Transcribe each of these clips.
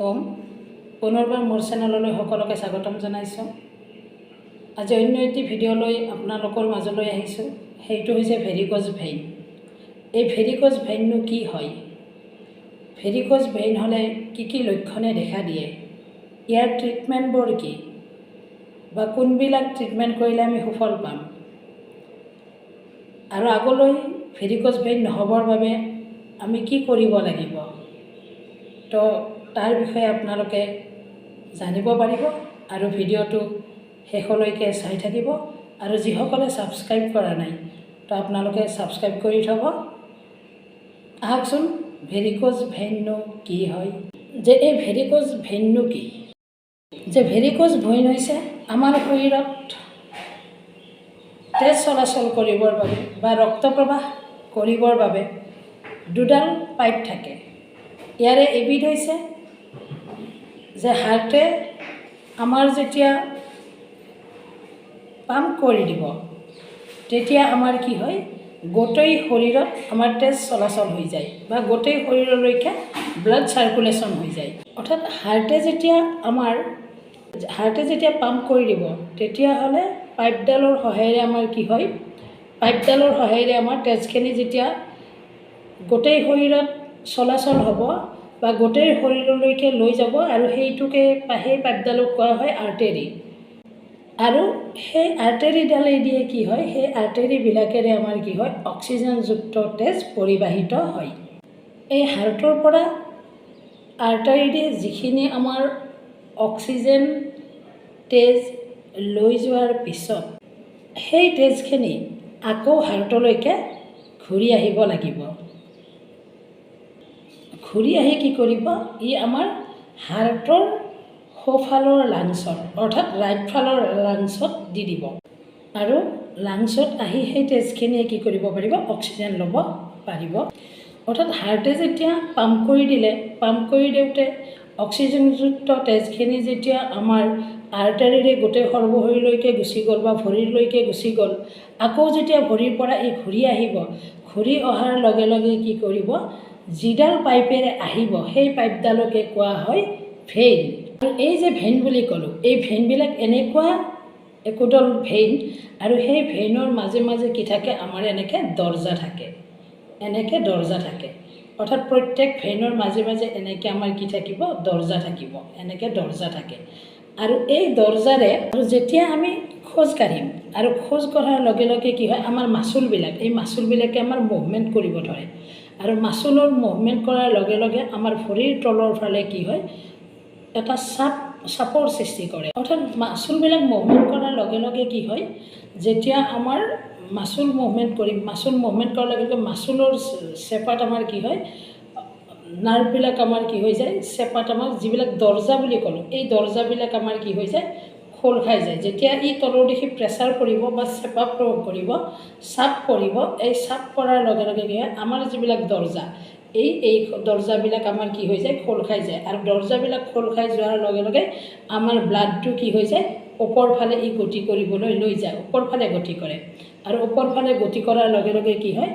ওম পুনৰবাৰ মোৰ চেনেললৈ সকলোকে স্বাগতম জনাইছোঁ। আজি অন্য এটি ভিডিঅ' লৈ আপোনালোকৰ মাজলৈ আহিছোঁ। সেইটো হৈছে ভেৰিকজ ভেইন। এই ভেৰিকজ ভেইননো কি হয়? ভেৰিকজ ভেইন হ'লে কি লক্ষণে দেখা দিয়ে? ইয়াৰ ট্ৰিটমেণ্টবোৰ কি বা কোনবিলাক ট্ৰিটমেণ্ট কৰিলে আমি সুফল পাম? আৰু আগলৈ ভেৰিকজ ভেইন নহ'বৰ বাবে আমি কি কৰিব লাগিব? তো তাৰ বিষয়ে আপোনালোকে জানিব পাৰিব আৰু ভিডিঅ'টো শেষলৈকে চাই থাকিব। আৰু যিসকলে ছাবস্ক্ৰাইব কৰা নাই তো আপোনালোকে ছাবস্ক্ৰাইব কৰি থ'ব। আহকচোন, ভেৰিকজ ভেইননো কি হয়? যে এই ভেৰিকজ ভেইননো কি? যে ভেৰিকজ ভেইন হৈছে আমাৰ শৰীৰত তেজ চলাচল কৰিবৰ বাবে বা ৰক্ত প্ৰবাহ কৰিবৰ বাবে দুডাল পাইপ থাকে। ইয়াৰে এবিধ হৈছে যে হাৰ্টে আমাৰ যেতিয়া পাম্প কৰি দিব তেতিয়া আমাৰ কি হয়, গোটেই শৰীৰত আমাৰ তেজ চলাচল হৈ যায় বা গোটেই শৰীৰলৈকে ব্লাড চাৰ্কুলেশ্যন হৈ যায়। অৰ্থাৎ হাৰ্টে যেতিয়া পাম্প কৰি দিব তেতিয়াহ'লে পাইপডালৰ সহায়েৰে আমাৰ কি হয়, পাইপডালৰ সহায়েৰে আমাৰ তেজখিনি যেতিয়া গোটেই শৰীৰত চলাচল হ'ব বা গোটেই শৰীৰলৈকে লৈ যাব আৰু সেই পাইপডালক কোৱা হয় আৰ্টেৰী। আৰু সেই আৰ্টেৰীডালেই দিয়ে কি হয়, সেই আৰ্টেৰীবিলাকেৰে আমাৰ কি হয়, অক্সিজেনযুক্ত তেজ পৰিবাহিত হয়। এই হাৰ্টৰ পৰা আৰ্টাৰীৰে যিখিনি আমাৰ অক্সিজেন তেজ লৈ যোৱাৰ পিছত সেই তেজখিনি আকৌ হাৰ্টলৈকে ঘূৰি আহিব লাগিব। ঘূৰি আহি কি কৰিব, ই আমাৰ হাৰ্টৰ সোঁফালৰ লাংছত অৰ্থাৎ ৰাইট ফালৰ লাংছত দি দিব। আৰু লাংছত আহি সেই তেজখিনিয়ে কি কৰিব পাৰিব, অক্সিজেন ল'ব পাৰিব। অৰ্থাৎ হাৰ্টে যেতিয়া পাম্প কৰি দিওঁতে অক্সিজেনযুক্ত তেজখিনি যেতিয়া আমাৰ আৰ্টাৰীৰে গোটেই সৰ্বশৰীৰলৈকে গুচি গ'ল বা ভৰিলৈকে গুচি গ'ল, আকৌ যেতিয়া ভৰিৰ পৰা ই ঘূৰি আহিব, ঘূৰি অহাৰ লগে লগে কি কৰিব, যিডাল পাইপেৰে আহিব সেই পাইপডালকে কোৱা হয় ভেইন। আৰু এই যে ভেইন বুলি ক'লোঁ, এই ভেইনবিলাক এনেকুৱা একোডাল ভেইন, আৰু সেই ভেইনৰ মাজে মাজে কি থাকে, আমাৰ এনেকৈ দৰ্জা থাকে। অৰ্থাৎ প্ৰত্যেক ভেইনৰ মাজে মাজে এনেকৈ আমাৰ কি থাকিব, দৰ্জা থাকিব, এনেকৈ দৰ্জা থাকে। আৰু এই দৰ্জাৰে যেতিয়া আমি খোজ কাঢ়িম আৰু খোজ কঢ়াৰ লগে লগে কি হয়, আমাৰ মাচুলবিলাকে আমাৰ মুভমেণ্ট কৰিব ধৰে। আৰু মাচুলৰ মুভমেণ্ট কৰাৰ লগে লগে আমাৰ ভৰিৰ তলৰ ফালে কি হয়, এটা চাপৰ সৃষ্টি কৰে। অৰ্থাৎ মাচুলবিলাক মুভমেণ্ট কৰাৰ লগে লগে কি হয়, যেতিয়া আমাৰ মাচুল মুভমেণ্ট কৰাৰ লগে লগে মাচুলৰ চেপাত আমাৰ কি হয়, নাৰ্ভবিলাক আমাৰ কি হৈ যায়, চেপাত আমাৰ যিবিলাক দৰ্জা বুলি ক'লোঁ, এই দৰ্জাবিলাক আমাৰ কি হৈ যায়, খোল খাই যায়। যেতিয়া ই তলৰ দিশে প্ৰেছাৰ পৰিব বা চেপা প্ৰয়োগ কৰিব, চাপ পৰিব, এই চাপ পৰাৰ লগে লগে কি হয়, আমাৰ যিবিলাক দৰ্জা, এই দৰ্জাবিলাক আমাৰ কি হৈ যায়, খোল খাই যায়। আৰু দৰ্জাবিলাক খোল খাই যোৱাৰ লগে লগে আমাৰ ব্লাডটো কি হৈ যায়, ওপৰ ফালে ই গতি কৰিবলৈ লৈ যায়, ওপৰ ফালে গতি কৰে। আৰু ওপৰ ফালে গতি কৰাৰ লগে লগে কি হয়,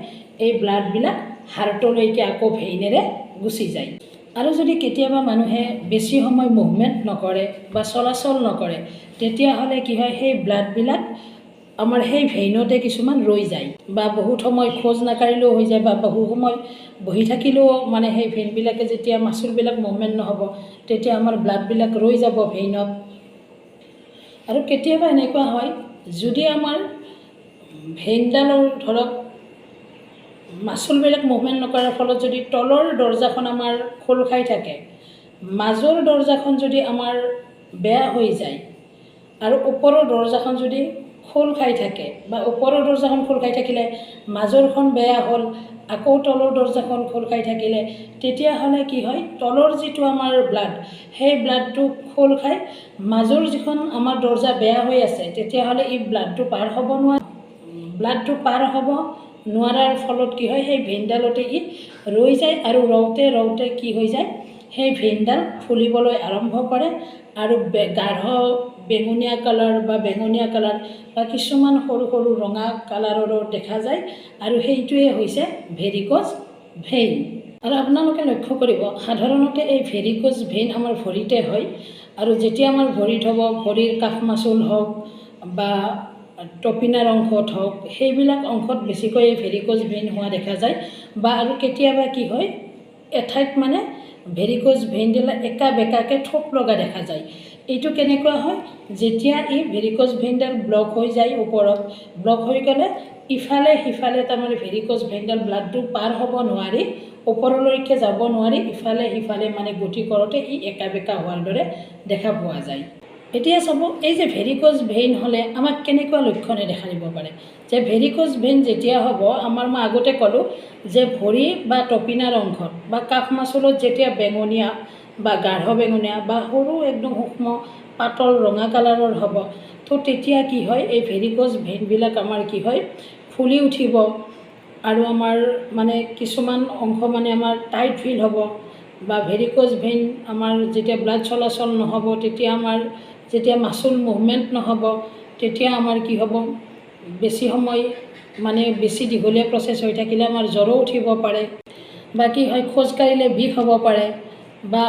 এই ব্লাডবিলাক হাৰ্টলৈকে আকৌ ভেইনেৰে গুচি যায়। আৰু যদি কেতিয়াবা মানুহে বেছি সময় মুভমেণ্ট নকৰে বা চলাচল নকৰে, তেতিয়াহ'লে কি হয়, সেই ব্লাডবিলাক আমাৰ সেই ভেইনতে কিছুমান ৰৈ যায়, বা বহুত সময় খোজ নাকাঢ়িলেও হৈ যায়, বা বহু সময় বহি থাকিলেও মানে সেই ভেইনবিলাকে যেতিয়া মাচুলবিলাক মুভমেণ্ট নহ'ব, তেতিয়া আমাৰ ব্লাডবিলাক ৰৈ যাব ভেইনত। আৰু কেতিয়াবা এনেকুৱা হয়, যদি আমাৰ ভেইনডালৰ ধৰক মাচুলবিলাক মুভমেণ্ট নকৰাৰ ফলত যদি তলৰ দৰ্জাখন আমাৰ খোল খাই থাকে, মাজৰ দৰ্জাখন যদি আমাৰ বেয়া হৈ যায়, আৰু ওপৰৰ দৰ্জাখন যদি খোল খাই থাকে, বা ওপৰৰ দৰ্জাখন খোল খাই থাকিলে মাজৰখন বেয়া হ'ল, আকৌ তলৰ দৰ্জাখন খোল খাই থাকিলে, তেতিয়াহ'লে কি হয়, তলৰ যিটো আমাৰ ব্লাড, সেই ব্লাডটো খোল খাই মাজৰ যিখন আমাৰ দৰ্জা বেয়া হৈ আছে, তেতিয়াহ'লে এই ব্লাডটো পাৰ হ'ব নোৱাৰাৰ ফলত কি হয়, সেই ভেইনডালতে ই ৰৈ যায়। আৰু ৰওঁতে কি হৈ যায়, সেই ভেইনডাল ফুলিবলৈ আৰম্ভ কৰে আৰু গাঢ় বেঙুনীয়া কালাৰ বা কিছুমান সৰু সৰু ৰঙা কালাৰৰো দেখা যায়। আৰু সেইটোৱে হৈছে ভেৰিকজ ভেইন। আৰু আপোনালোকে লক্ষ্য কৰিব সাধাৰণতে এই ভেৰিকোজ ভেইন আমাৰ ভৰিতে হয় আৰু যেতিয়া আমাৰ ভৰিত হ'ব ভৰিৰ কাষ মাচুল হওক বা টপিনাৰ অংশত হওক সেইবিলাক অংশত বেছিকৈ এই ভেৰিকোজ ভেইন হোৱা দেখা যায় বা আৰু কেতিয়াবা কি হয় এঠাইত মানে ভেৰিকোজ ভেইনডাল একা বেকাকৈ থোপ লগা দেখা যায় এইটো কেনেকুৱা হয় যেতিয়া এই ভেৰিকোজ ভেইনডাল ব্লক হৈ যায় ওপৰত ব্লক হৈ গ'লে ইফালে সিফালে তাৰমানে ভেৰিকোজ ভেইনডাল ব্লাডটো পাৰ হ'ব নোৱাৰি ওপৰলৈকে যাব নোৱাৰি ইফালে সিফালে মানে গতি কৰোঁতে ই একা বেকা হোৱাৰ দৰে দেখা পোৱা যায় এতিয়া চাব এই যে ভেৰিকোজ ভেইন হ'লে আমাক কেনেকুৱা লক্ষণে দেখা দিব পাৰে যে ভেৰিকোজ ভেইন যেতিয়া হ'ব মই আগতে ক'লোঁ যে ভৰি বা টপিনাৰ অংশত বা কাষ মাচুলত যেতিয়া বেঙুনীয়া বা গাঢ় বেঙুনীয়া বা সৰু একদম সূক্ষ্ম পাতল ৰঙা কালাৰৰ হ'ব তো তেতিয়া কি হয় এই ভেৰিকোজ ভেইনবিলাক আমাৰ কি হয় ফুলি উঠিব আৰু আমাৰ মানে কিছুমান অংশ মানে আমাৰ টাইট ফিল হ'ব বা ভেৰিকোজ ভেইন আমাৰ যেতিয়া ব্লাড চলাচল নহ'ব তেতিয়া আমাৰ যেতিয়া মাচুল মুভমেণ্ট নহ'ব তেতিয়া আমাৰ কি হ'ব বেছি সময় মানে বেছি দীঘলীয়া প্ৰচেছ হৈ থাকিলে আমাৰ জ্বৰো উঠিব পাৰে বা কি হয় খোজকাঢ়িলে বিষ হ'ব পাৰে বা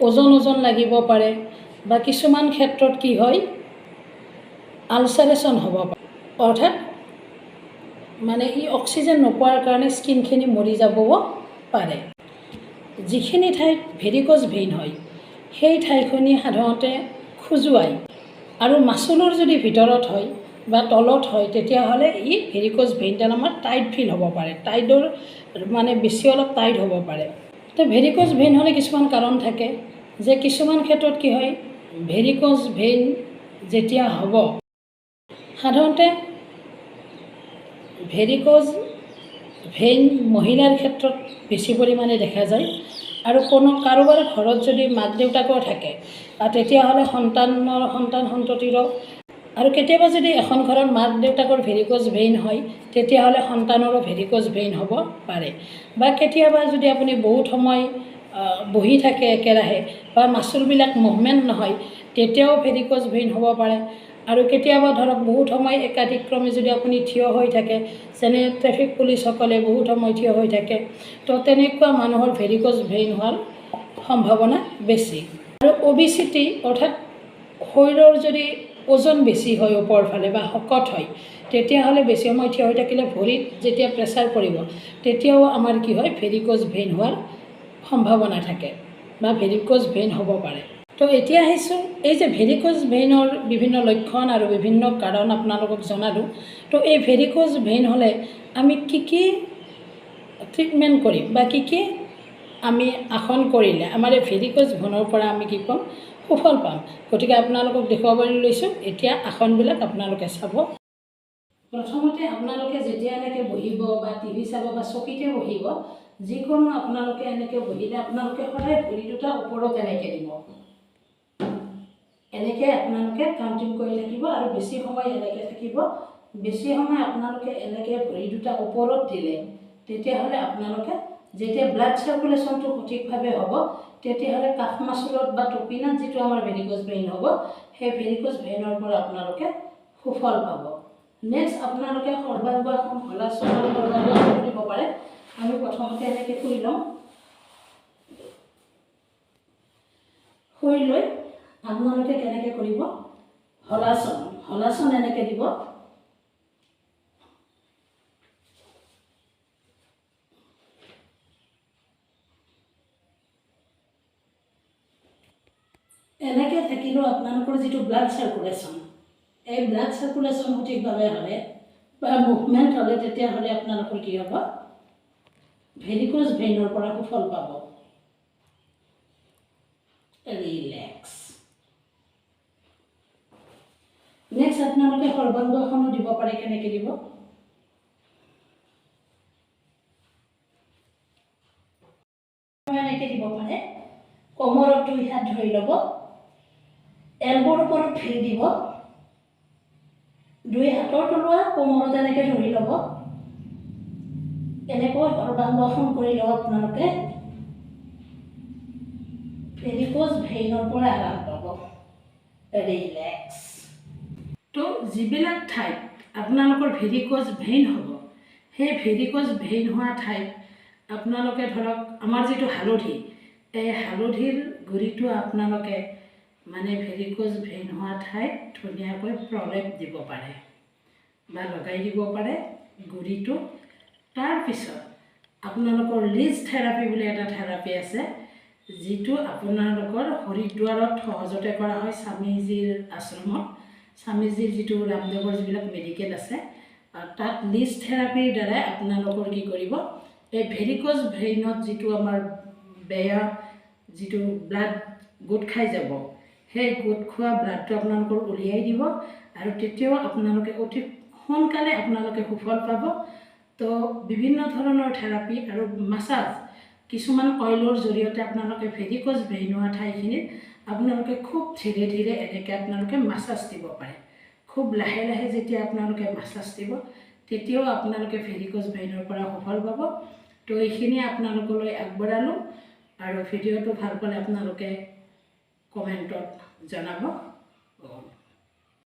ওজন লাগিব পাৰে বা কিছুমান ক্ষেত্ৰত কি হয় আলচাৰেশ্যন হ'ব পাৰে অৰ্থাৎ মানে ই অক্সিজেন নোপোৱাৰ কাৰণে স্কিনখিনি মৰি যাবও পাৰে যিখিনি ঠাইত ভেৰিকোজ ভেইন হয় সেই ঠাইখিনি সাধাৰণতে খজুৱাই আৰু মাচুলৰ যদি ভিতৰত হয় বা তলত হয় তেতিয়াহ'লে ই ভেৰিকোজ ভেইনডাল আমাৰ টাইট ফিল হ'ব পাৰে টাইটৰ মানে বেছি অলপ টাইট হ'ব পাৰে তো ভেৰিকোজ ভেইন হ'লে কিছুমান কাৰণ থাকে যে কিছুমান ক্ষেত্ৰত কি হয় ভেৰিকোজ ভেইন যেতিয়া হ'ব সাধাৰণতে ভেৰিকোজ ভেইন মহিলাৰ ক্ষেত্ৰত বেছি পৰিমাণে দেখা যায় আৰু কাৰোবাৰ ঘৰত যদি মাক দেউতাকৰ থাকে তেতিয়াহ'লে সন্তান সন্ততিৰো আৰু কেতিয়াবা যদি এখন ঘৰত মাক দেউতাকৰ ভেৰিকোজ ভেইন হয় তেতিয়াহ'লে সন্তানৰো ভেৰিকোজ ভেইন হ'ব পাৰে বা কেতিয়াবা যদি আপুনি বহুত সময় বহি থাকে একেৰাহে বা মাচুলবিলাক মুভমেণ্ট নহয় তেতিয়াও ভেৰিকোজ ভেইন হ'ব পাৰে আৰু কেতিয়াবা ধৰক বহুত সময় একাধিক্ৰমে যদি আপুনি থিয় হৈ থাকে যেনে ট্ৰেফিক পুলিচসকলে বহুত সময় থিয় হৈ থাকে তো তেনেকুৱা মানুহৰ ভেৰিকোজ ভেইন হোৱাৰ সম্ভাৱনা বেছি আৰু অবিচিটি অৰ্থাৎ শৰীৰৰ যদি ওজন বেছি হয় ওপৰ ফালে বা শকত হয় তেতিয়াহ'লে বেছি সময় থিয় হৈ থাকিলে ভৰিত যেতিয়া প্ৰেছাৰ পৰিব তেতিয়াও আমাৰ কি হয় ভেৰিকোজ ভেইন হোৱাৰ সম্ভাৱনা থাকে বা ভেৰিকোজ ভেইন হ'ব পাৰে তো এতিয়া আহিছোঁ এই যে ভেৰিকোজ ভেইনৰ বিভিন্ন লক্ষণ আৰু বিভিন্ন কাৰণ আপোনালোকক জনালোঁ তো এই ভেৰিকোজ ভেইন হ'লে আমি কি ট্ৰিটমেণ্ট কৰিম বা কি আমি আসন কৰিলে আমাৰ এই ভেৰিকোজ ভেইনৰ পৰা আমি কি পাম সুফল পাম গতিকে আপোনালোকক দেখুৱাবলৈ লৈছোঁ এতিয়া আসনবিলাক আপোনালোকে চাব প্ৰথমতে আপোনালোকে যেতিয়া এনেকৈ বহিব বা টিভি চাব বা চকীতে বহিব যিকোনো আপোনালোকে এনেকৈ বহিলে আপোনালোকে সদায় ভৰি দুটা ওপৰত এনেকৈ দিব এনেকৈ আপোনালোকে কাউণ্টিং কৰি থাকিব আৰু বেছি সময় এনেকৈ থাকিব বেছি সময় আপোনালোকে এনেকৈ ভৰি দুটা ওপৰত দিলে তেতিয়াহ'লে আপোনালোকে যেতিয়া ব্লাড চাৰ্কুলেশ্যনটো সঠিকভাৱে হ'ব তেতিয়াহ'লে কাষ মাচুলত বা টপিনাত যিটো আমাৰ ভেৰিকোজ ভেইন হ'ব সেই ভেৰিকোজ ভেইনৰ পৰা আপোনালোকে সুফল পাব নেক্সট আপোনালোকে সৰ্বাংগাসন হলাসন সৰ্বাংগাসন কৰিব পাৰে আমি প্ৰথমতে এনেকৈ শুই লওঁ শুই লৈ আপোনালোকে কেনেকৈ কৰিব হলাসন এনেকৈ দিব এনেকৈ থাকিলেও আপোনালোকৰ যিটো ব্লাড চাৰ্কুলেশ্যন এই ব্লাড চাৰ্কুলেশ্যন সঠিকভাৱে হ'লে বা মুভমেণ্ট হ'লে তেতিয়াহ'লে আপোনালোকৰ কি হ'ব ভেৰিকোজ ভেইনৰ পৰা সুফল পাব ৰিলেক্স নেক্সট আপোনালোকে সৰ্বাংগাসনো দিব পাৰে কেনেকৈ দিব এনেকৈ দিব পাৰে কোমৰত দুই হাত ধৰি ল'ব এলবৰ ওপৰত ফিল দিব দুই হাতৰ তলুৱা কোমৰত এনেকৈ ধৰি ল'ব এনেকৈ সৰ্বাংগাসন কৰি লওক আপোনালোকে ভেৰিকোজ ভেইনৰ পৰা আৰাম পাব ৰিলেক্স তো যিবিলাক ঠাইত আপোনালোকৰ ভেৰিকোজ ভেইন হ'ব সেই ভেৰিকোজ ভেইন হোৱা ঠাইত আপোনালোকে ধৰক আমাৰ যিটো হালধি, এই হালধিৰ গুড়িটো আপোনালোকে মানে ভেৰিকোজ ভেইন হোৱা ঠাইত ধুনীয়াকৈ প্ৰলেপ দিব পাৰে বা লগাই দিব পাৰে গুড়িটো। তাৰপিছত আপোনালোকৰ লিজ থেৰাপি বুলি এটা থেৰাপি আছে, যিটো আপোনালোকৰ হৰিদ্বাৰত সহজতে কৰা হয় স্বামীজীৰ আশ্ৰমত। স্বামীজীৰ যিটো ৰামদেৱৰ যিবিলাক মেডিকেল আছে, তাত লিজ থেৰাপিৰ দ্বাৰাই আপোনালোকৰ কি কৰিব, এই ভেৰিকোজ ভেইনত যিটো আমাৰ বেয়া যিটো ব্লাড গোট খাই যাব, সেই গোট খোৱা ব্লাডটো আপোনালোকৰ উলিয়াই দিব আৰু তেতিয়াও আপোনালোকে অতি সোনকালে আপোনালোকে সুফল পাব। তো বিভিন্ন ধৰণৰ থেৰাপি আৰু মাছাজ, কিছুমান অইলৰ জৰিয়তে আপোনালোকে ভেৰিকোজ ভেইন হোৱা ঠাইখিনিত আপোনালোকে খুব ধীৰে ধীৰে এনেকৈ আপোনালোকে মাছাজ দিব পাৰে। খুব লাহে লাহে যেতিয়া আপোনালোকে মাছাজ দিব, তেতিয়াও আপোনালোকে ভেৰিকোজ ভেইনৰ পৰা সুফল পাব। তো এইখিনি আপোনালোকলৈ আগবঢ়ালোঁ, আৰু ভিডিঅ'টো ভাল পালে আপোনালোকে কমেণ্টত জনাব।